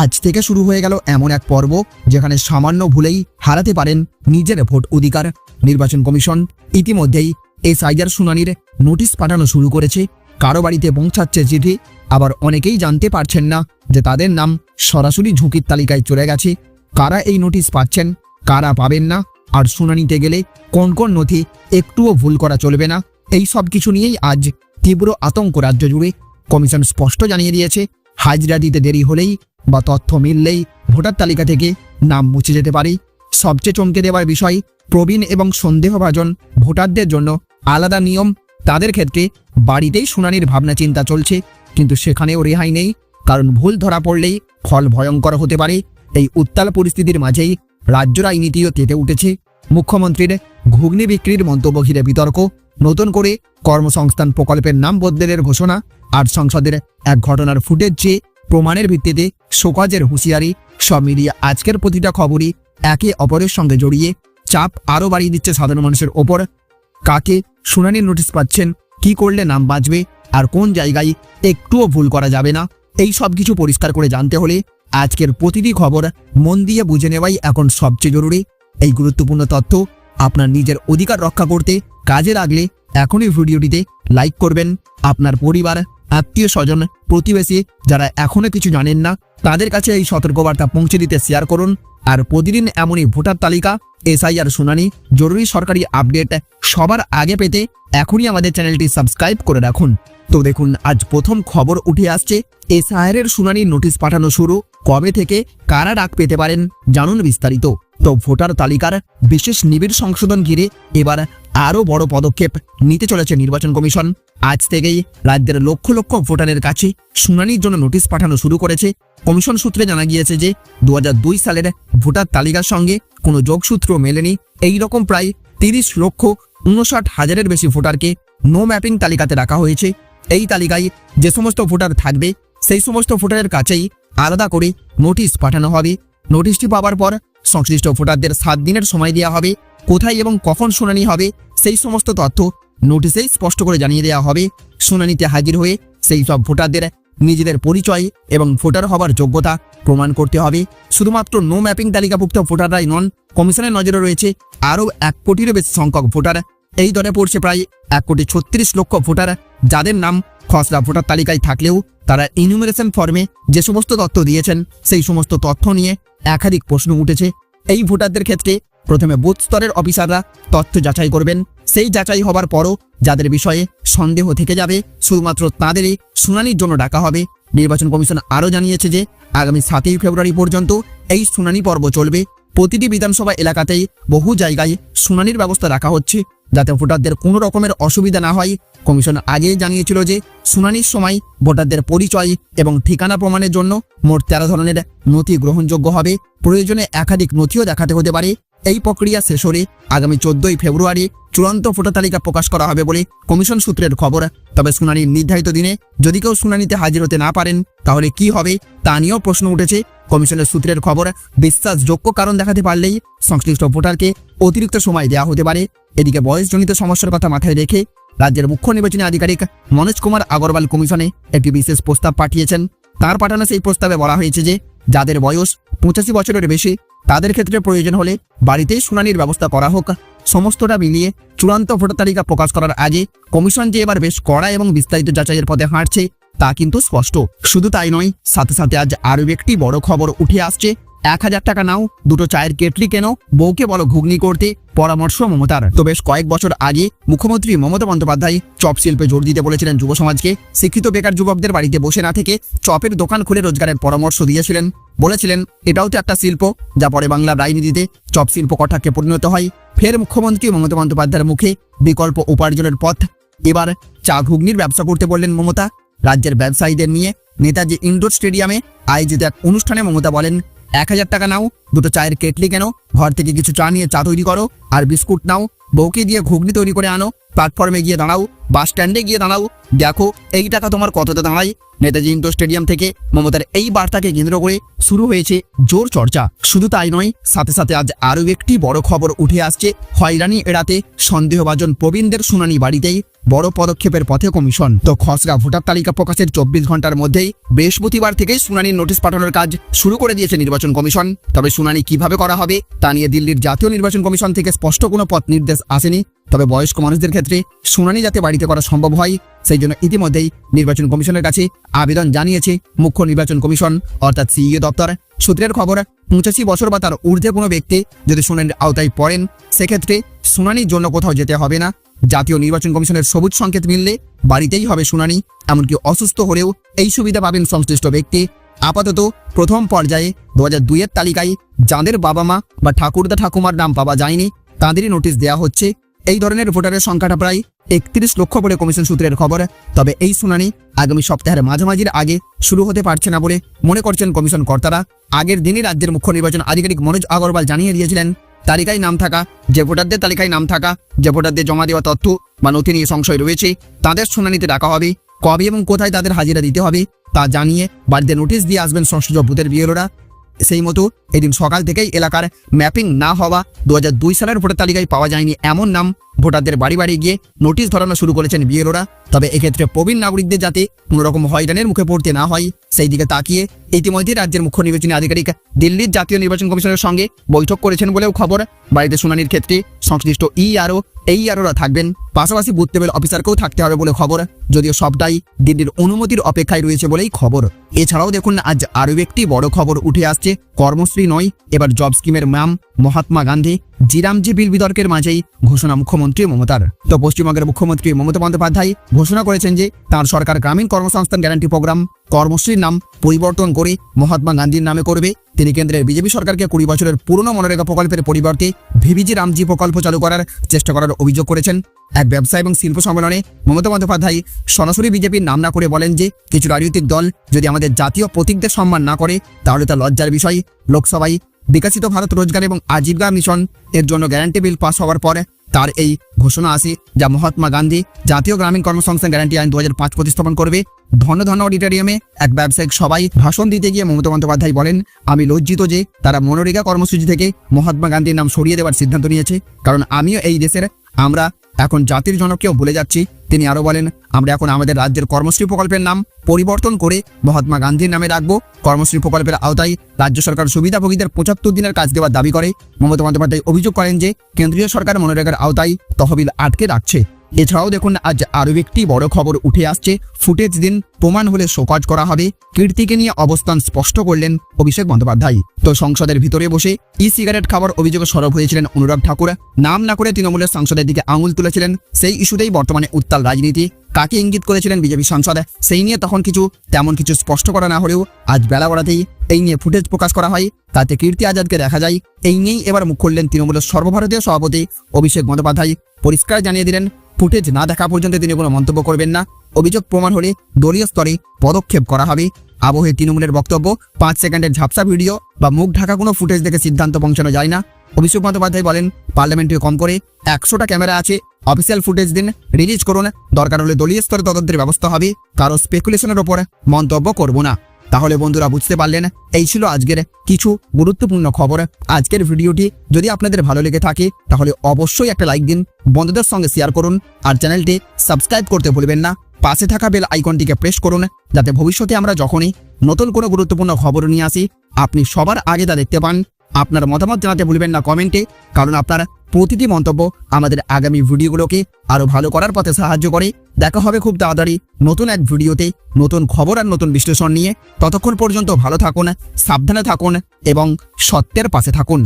আজ থেকে শুরু হয়ে গেল এমন এক পর্ব যেখানে সামান্য ভুলেই হারাতে পারেন নিজের ভোট অধিকার। নির্বাচন কমিশন ইতিমধ্যেই এসআইআর শুনানির নোটিশ পাঠানো শুরু করেছে। কারো বাড়িতে পৌঁছাচ্ছে চিঠি, আবার অনেকেই জানতে পারছেন না যে তাদের নাম সরাসরি ঝুঁকির তালিকায় চলে গেছে। কারা এই নোটিশ পাচ্ছেন, কারা পাবেন না, আর শুনানিতে গেলে কোন কোন নথি একটুও ভুল করা চলবে না, এই সব কিছু নিয়েই আজ তীব্র আতঙ্ক রাজ্য জুড়ে। কমিশন স্পষ্ট জানিয়ে দিয়েছে, হাজিরা দিতে দেরি হলেই বা তথ্য মিললেই ভোটার তালিকা থেকে নাম মুছে যেতে পারে। সবচেয়ে চমকে দেওয়ার বিষয়, প্রবীণ এবং সন্দেহভাজন ভোটারদের জন্য আলাদা নিয়ম। তাদের ক্ষেত্রে বাড়িতেই শুনানির ভাবনা চিন্তা চলছে, কিন্তু সেখানেও রেহাই নেই, কারণ ভুল ধরা পড়লেই ফল ভয়ঙ্কর হতে পারে। এই উত্তাল পরিস্থিতির মাঝেই রাজ্য রাজনীতিও তেতে উঠেছে। মুখ্যমন্ত্রীর ঘুগনি বিক্রির মন্তব্য ঘিরে বিতর্ক, নতুন করে কর্মসংস্থান প্রকল্পের নাম বদলের ঘোষণা, আর সংসদের এক ঘটনার ফুটেজ চেয়ে প্রমাণের ভিত্তিতে শোকজের হুঁশিয়ারি। সব মিলিয়ে আজকের প্রতিটা খবরই একে অপরের সঙ্গে জড়িয়ে চাপ আরও বাড়িয়ে দিচ্ছে সাধারণ মানুষের ওপর। কাকে শুনানির নোটিশ পাচ্ছেন, কি করলে নাম বাঁচবে, আর কোন জায়গায় একটুও ভুল করা যাবে না, এই সব কিছু পরিষ্কার করে জানতে হলে আজকের প্রতিটি খবর মন দিয়ে বুঝে নেওয়াই এখন সবচেয়ে জরুরি। এই গুরুত্বপূর্ণ তথ্য আপনার নিজের অধিকার রক্ষা করতে কাজে লাগলে এখনই ভিডিওটিতে লাইক করবেন। আপনার পরিবার, আত্মীয় স্বজন, প্রতিবেশী যারা এখনো কিছু জানেন না, তাদের কাছে এই সতর্কবার্তা পৌঁছে দিতে শেয়ার করুন। আর প্রতিদিন এমনই ভোটার তালিকা, এসআইআর শুনানি, জরুরি সরকারি আপডেট সবার আগে পেতে এখনই আমাদের চ্যানেলটি সাবস্ক্রাইব করে রাখুন। তো দেখুন, আজ প্রথম খবর উঠে আসছে, এসআইআর শুনানির নোটিশ পাঠানো শুরু। কবে থেকে কারা ডাক পেতে পারেন জানুন বিস্তারিত। তো ভোটার তালিকার বিশেষ নিবিড় সংশোধন ঘিরে এবার আরও বড় পদক্ষেপ নিতে চলেছে নির্বাচন কমিশন। আজ থেকেই রাজ্যের লক্ষ লক্ষ ভোটারের কাছে শুনানির জন্য নোটিশ পাঠানো শুরু করেছে। কমিশন সূত্রে জানা গিয়েছে যে 2002 সালের ভোটার তালিকার সঙ্গে কোনো যোগসূত্র মেলেনি। এই রকম প্রায় 30,59,000-এর বেশি ভোটারকে নো ম্যাপিং তালিকাতে রাখা হয়েছে। এই তালিকায় যে সমস্ত ভোটার থাকবে সেই সমস্ত ভোটারের কাছেই আলাদা করে নোটিশ পাঠানো হবে। নোটিশটি পাওয়ার পর সংশ্লিষ্ট ভোটারদের 7 দিনের সময় দেওয়া হবে। কোথায় এবং কখন শুনানি হবে সেই সমস্ত তথ্য নোটিশেই স্পষ্ট করে জানিয়ে দেওয়া হবে। শুনানিতে হাজির হয়ে সেই সব ভোটারদের নিজেদের পরিচয় এবং ভোটার হবার যোগ্যতা প্রমাণ করতে হবে। শুধুমাত্র নো ম্যাপিং তালিকাভুক্ত ভোটাররাই নন, কমিশনের নজরে রয়েছে আরও 1 কোটিরও বেশি সংখ্যক ভোটার। এই দলে পড়ছে প্রায় 1,36,00,000 ভোটার, যাদের নাম খসড়া ভোটার তালিকায় থাকলেও তারা ইনুমারেশন ফর্মে যে সমস্ত তথ্য দিয়েছেন সেই সমস্ত তথ্য নিয়ে একাধিক প্রশ্ন উঠেছে। এই ভোটারদের ক্ষেত্রে প্রথমে বুথ স্তরের অফিসাররা তথ্য যাচাই করবেন। সেই যাচাই হবার পরও যাদের বিষয়ে সন্দেহ থেকে যাবে শুধুমাত্র তাদেরই শুনানির জন্য ডাকা হবে। নির্বাচন কমিশন আরও জানিয়েছে যে আগামী 7ই ফেব্রুয়ারি পর্যন্ত এই শুনানি পর্ব চলবে। প্রতিটি বিধানসভা এলাকাতেই বহু জায়গায় শুনানির ব্যবস্থা রাখা হচ্ছে, যাতে ভোটারদের কোনো রকমের অসুবিধা না হয়। কমিশন আগেই জানিয়েছিল যে শুনানির সময় ভোটারদের পরিচয় এবং ঠিকানা প্রমাণের জন্য মোট 13 ধরনের নথি গ্রহণযোগ্য হবে। প্রয়োজনে একাধিক নথিও দেখাতে হতে পারে। এই প্রক্রিয়া শেষ হলে আগামী 14ই ফেব্রুয়ারি চূড়ান্ত ভোটার তালিকা প্রকাশ করা হবে বলে কমিশন সূত্রের খবর। তবে শুনানির নির্ধারিত দিনে যদি কেউ শুনানিতে হাজির হতে না পারেন তাহলে কি হবে তা নিয়েও প্রশ্ন উঠেছে। কমিশনের সূত্রের খবর, বিশ্বাসযোগ্য কারণ দেখাতে পারলেই সংশ্লিষ্ট ভোটারকে অতিরিক্ত সময় দেওয়া হতে পারে। এদিকে বয়সজনিত সমস্যার কথা মাথায় রেখে রাজ্যের মুখ্য নির্বাচনী আধিকারিক মনোজ কুমার আগরওয়াল কমিশনে একটি বিশেষ প্রস্তাব পাঠিয়েছেন। তার পাঠানো সেই প্রস্তাবে বলা হয়েছে যে যাদের বয়স 85 বছরের বেশি তাদের ক্ষেত্রে প্রয়োজন হলে বাড়িতেই শুনানির ব্যবস্থা করা হোক। সমস্তটা মিলিয়ে চূড়ান্ত ভোটার তালিকা প্রকাশ করার আগে কমিশন যে এবার বেশ কড়া এবং বিস্তারিত যাচাইয়ের পথে হাঁটছে তা কিন্তু স্পষ্ট। শুধু তাই নয়, সাথে সাথে আজ আরও একটি বড় খবর উঠে আসছে। 1000 টাকা নাও, 2টো চায়ের কেটলি কেন, বউকে বলো ঘুগনি করতে, পরামর্শ মমতার। তো বেশ কয়েক বছর আগে মুখ্যমন্ত্রী মমতা বন্দ্যোপাধ্যায় চপ শিল্পে জোর দিতে বলেছিলেন যুব সমাজকে। শিক্ষিত বেকার যুবকদের বাড়িতে বসে না থেকে চপের দোকান খুলে রোজগারের পরামর্শ দিয়েছিলেন। বলেছিলেন এটাও তো একটা শিল্প, যা পরে বাংলার রাজনীতিতে চপ শিল্প কটাক্ষে পরিণত হয়। ফের মুখ্যমন্ত্রী মমতা বন্দ্যোপাধ্যায়ের মুখে বিকল্প উপার্জনের পথ। এবার চা ঘুগনির ব্যবসা করতে বললেন মমতা। রাজ্যের ব্যবসায়ীদের নিয়ে নেতাজি ইন্ডোর স্টেডিয়ামে আয়োজিত এক অনুষ্ঠানে মমতা বলেন, 1000 টাকা নাও, 2টো চায়ের কেটলি কেন, ঘর থেকে কিছু চা নিয়ে চা তৈরি করো, আর বিস্কুট নাও, বউকে দিয়ে ঘুগনি তৈরি করে আনো, প্ল্যাটফর্মে গিয়ে দাঁড়াও, বাস স্ট্যান্ডে গিয়ে দাঁড়াও, দেখো এই টাকা তোমার কতটা দাঁড়ায়। নেতাজি ইন্ডোর স্টেডিয়াম থেকে মমতার এই বার্তাকে কেন্দ্র করে শুরু হয়েছে জোর চর্চা। শুধু তাই নয়, সাথে সাথে আজ আরও একটি বড় খবর উঠে আসছে। হয়রানি এড়াতে সন্দেহভাজন প্রবীণদের শুনানি বাড়িতেই বড় পদক্ষেপের পথে কমিশন। তো খসড়া ভোটার তালিকা প্রকাশের 24 ঘন্টার মধ্যেই বৃহস্পতিবার থেকেই শুনানির নোটিশ পাঠানোর কাজ শুরু করে দিয়েছে নির্বাচন কমিশন। তবে শুনানি কিভাবে করা হবে তা নিয়ে দিল্লির জাতীয় নির্বাচন কমিশন থেকে স্পষ্ট কোনো পথ নির্দেশ আসেনি। তবে বয়স্ক মানুষদের ক্ষেত্রে শুনানি যাতে বাড়িতে করা সম্ভব হয় সেই জন্য ইতিমধ্যেই নির্বাচন কমিশনের কাছে আবেদন জানিয়েছে মুখ্য নির্বাচন কমিশন অর্থাৎ সিইও দপ্তর। সূত্রের খবর, 85 বছর বা তার ঊর্ধ্বে কোনো ব্যক্তি যদি শুনানির আওতায় পড়েন সেক্ষেত্রে শুনানির জন্য কোথাও যেতে হবে না। জাতীয় নির্বাচন কমিশনের সবুজ সংকেত মিললে বাড়িতেই হবে শুনানি। এমনকি অসুস্থ হলেও এই সুবিধা পাবেন সংশ্লিষ্ট ব্যক্তি। আপাতত প্রথম পর্যায়ে 2002 তালিকায় যাদের বাবা মা বা ঠাকুরদা ঠাকুমার নাম পাওয়া যায়নি তাদেরই নোটিশ দেওয়া হচ্ছে। এই ধরনের ভোটারের সংখ্যাটা প্রায় 31 লক্ষ বলে কমিশন সূত্রের খবর। তবে এই শুনানি আগামী সপ্তাহের মাঝামাঝির আগে শুরু হতে পারছে না বলে মনে করছেন কমিশন কর্তারা। আগের দিনই রাজ্যের মুখ্য নির্বাচন আধিকারিক মনোজ আগরওয়াল জানিয়ে দিয়েছিলেন তালিকায় নাম থাকা যে ভোটারদের তালিকায় নাম থাকা যে ভোটারদের জমা দেওয়া তথ্য বা নথি নিয়ে সংশয় রয়েছে তাদের শুনানিতে ডাকা হবে। কবে এবং কোথায় তাদের হাজিরা দিতে হবে তা জানিয়ে বাড়িতে নোটিশ দিয়ে আসবেন সংশ্লিষ্ট বুথের বিএলওরা। সেই মতো এদিন সকাল থেকেই এলাকার ম্যাপিং না হওয়া 2002 সালের ভোটার তালিকায় পাওয়া যায়নি এমন নাম ভোটারদের বাড়ি বাড়ি গিয়ে নোটিশ ধরানো শুরু করেছেন বিএলওরা। তবে এক্ষেত্রে প্রবীণ নাগরিকদের যাতে কোনো রকম হয়রানির মুখে পড়তে না হয় সেই দিকে তাকিয়ে ইতিমধ্যে রাজ্যের মুখ্য নির্বাচনী আধিকারিক দিল্লির জাতীয় নির্বাচন কমিশনের সঙ্গে বৈঠক করেছেন বলেও খবর। বাড়িতে শুনানির ক্ষেত্রে সংশ্লিষ্ট এইআরওরা থাকবেন, পাশাপাশি বুথ লেভেল অফিসারকেও থাকতে হবে বলে খবর। যদিও সবটাই দিল্লির অনুমতির অপেক্ষায় রয়েছে বলেই খবর। এছাড়াও দেখুন আজ আরও একটি বড় খবর উঠে আসছে। কর্মশ্রী নয়, এবার জব স্কিমের নাম মহাত্মা গান্ধী। জিরামজি বিল বিতর্কের মাঝেই ঘোষণা মুখ্যমন্ত্রী মমতার। তো পশ্চিমবঙ্গের মুখ্যমন্ত্রী মমতা বন্দ্যোপাধ্যায় ঘোষণা করেছেন যে তার সরকার গ্রামীণ কর্মসংস্থান গ্যারান্টি প্রোগ্রাম কর্মশ্রীর নাম পরিবর্তন করে মহাত্মা গান্ধীর নামে করবে। তিনি কেন্দ্রের বিজেপি সরকারকে 20 বছরের পুরনো মনরেগা প্রকল্পের পরিবর্তে ভিভিজি রামজি প্রকল্প চালু করার চেষ্টা করার অভিযোগ করেছেন। এক ব্যবসা এবং শিল্প সম্মেলনে মমতা বন্দ্যোপাধ্যায় সরাসরি বিজেপির নাম না করে বলেন যে কিছু রাজনৈতিক দল যদি আমাদের জাতীয় প্রতীকদের সম্মান না করে তাহলে তা লজ্জার বিষয়। লোকসভায় বিকশিত ভারত রোজগার এবং আজীবিকা মিশন এর জন্য গ্যারান্টি বিল পাস হওয়ার পরে তার এই ঘোষণা আসে, যা মহাত্মা গান্ধী জাতীয় গ্রামীণ কর্মসংস্থান গ্যারান্টি আইন 2005 প্রতিস্থাপন করবে। ধন্য অডিটোরিয়ামে এক ব্যবসায়িক সভায় ভাষণ দিতে গিয়ে মমতা বন্দ্যোপাধ্যায় বলেন, আমি লজ্জিত যে তারা মনরেগা কর্মসূচি থেকে মহাত্মা গান্ধীর নাম সরিয়ে দেওয়ার সিদ্ধান্ত নিয়েছে, কারণ আমিও এই দেশের, আমরা এখন জাতির জনককেও ভুলে যাচ্ছি। তিনি আরও বলেন, আমরা এখন আমাদের রাজ্যের কর্মশ্রী প্রকল্পের নাম পরিবর্তন করে মহাত্মা গান্ধীর নামে রাখবো। কর্মশ্রী প্রকল্পের আওতায় রাজ্য সরকার সুবিধাভোগীদের 75 দিনের কাজ দেওয়ার দাবি করে। মমতা বন্দ্যোপাধ্যায় অভিযোগ করেন যে কেন্দ্রীয় সরকার মনরেগার আওতায় তহবিল আটকে রাখছে। এছাড়াও দেখুন আজ আরও একটি বড় খবর উঠে আসছে। ফুটেজ দিন, প্রমাণ হলে শোকজ করা হবে। কীর্তিকে নিয়ে অবস্থান স্পষ্ট করলেন অভিষেক বন্দ্যোপাধ্যায়। তো সংসদের ভিতরে বসে সিগারেট খাবার অভিযোগে সরব হয়েছিলেন অনুরাগ ঠাকুর। নাম না করে তৃণমূলের সাংসদের দিকে আঙুল তুলেছিলেন। সেই ইস্যুতেই বর্তমানে উত্তাল রাজনীতি। কাকে ইঙ্গিত করেছিলেন বিজেপি সাংসদ সেই নিয়ে তখন তেমন কিছু স্পষ্ট করা না হলেও আজ বেলা গড়াতেই এই নিয়ে ফুটেজ প্রকাশ করা হয়। তাতে কীর্তি আজাদকে দেখা যায়। এই নিয়েই এবার মুখ খুললেন তৃণমূলের সর্বভারতীয় সভাপতি অভিষেক বন্দ্যোপাধ্যায়। পরিষ্কার জানিয়ে দিলেন ফুটেজ না দেখা পর্যন্ত তিনি কোনো মন্তব্য করবেন না। অভিযোগ প্রমাণ হলে দলীয় স্তরে পদক্ষেপ করা হবে। আবহে তৃণমূলের বক্তব্য, 5 সেকেন্ডের ঝাপসা ভিডিও বা মুখ ঢাকা কোনো ফুটেজ দেখে সিদ্ধান্ত পৌঁছানো যায় না। অভিষেক বন্দ্যোপাধ্যায় বলেন, পার্লামেন্টে কম করে 100টা ক্যামেরা আছে, অফিসিয়াল ফুটেজ দিন, রিলিজ করুন, দরকার হলে দলীয় স্তরে তদন্তের ব্যবস্থা হবে, কারো স্পেকুলেশনের ওপর মন্তব্য করব না। তাহলে বন্ধুরা বুঝতে পারলেন, এই ছিল আজকের কিছু গুরুত্বপূর্ণ খবর। আজকের ভিডিওটি যদি আপনাদের ভালো লেগে থাকে তাহলে অবশ্যই একটা লাইক দিন, বন্ধুদের সঙ্গে শেয়ার করুন আর চ্যানেলটি সাবস্ক্রাইব করতে ভুলবেন না। পাশে থাকা বেল আইকনটিকে প্রেস করুন যাতে ভবিষ্যতে আমরা যখনই নতুন কোনো গুরুত্বপূর্ণ খবর নিয়ে আসি আপনি সবার আগে তা দেখতে পান। আপনার মতামত জানাতে ভুলবেন না কমেন্টে, কারণ আপনার প্রতিটি মন্তব্য আমাদের আগামী ভিডিওগুলোকে আরও ভালো করার পথে সাহায্য করে। দেখা হবে খুব তাড়াতাড়ি নতুন এক ভিডিওতে, নতুন খবর আর নতুন বিশ্লেষণ নিয়ে। ততক্ষণ পর্যন্ত ভালো থাকুন, সাবধানে থাকুন এবং সত্যের পাশে থাকুন।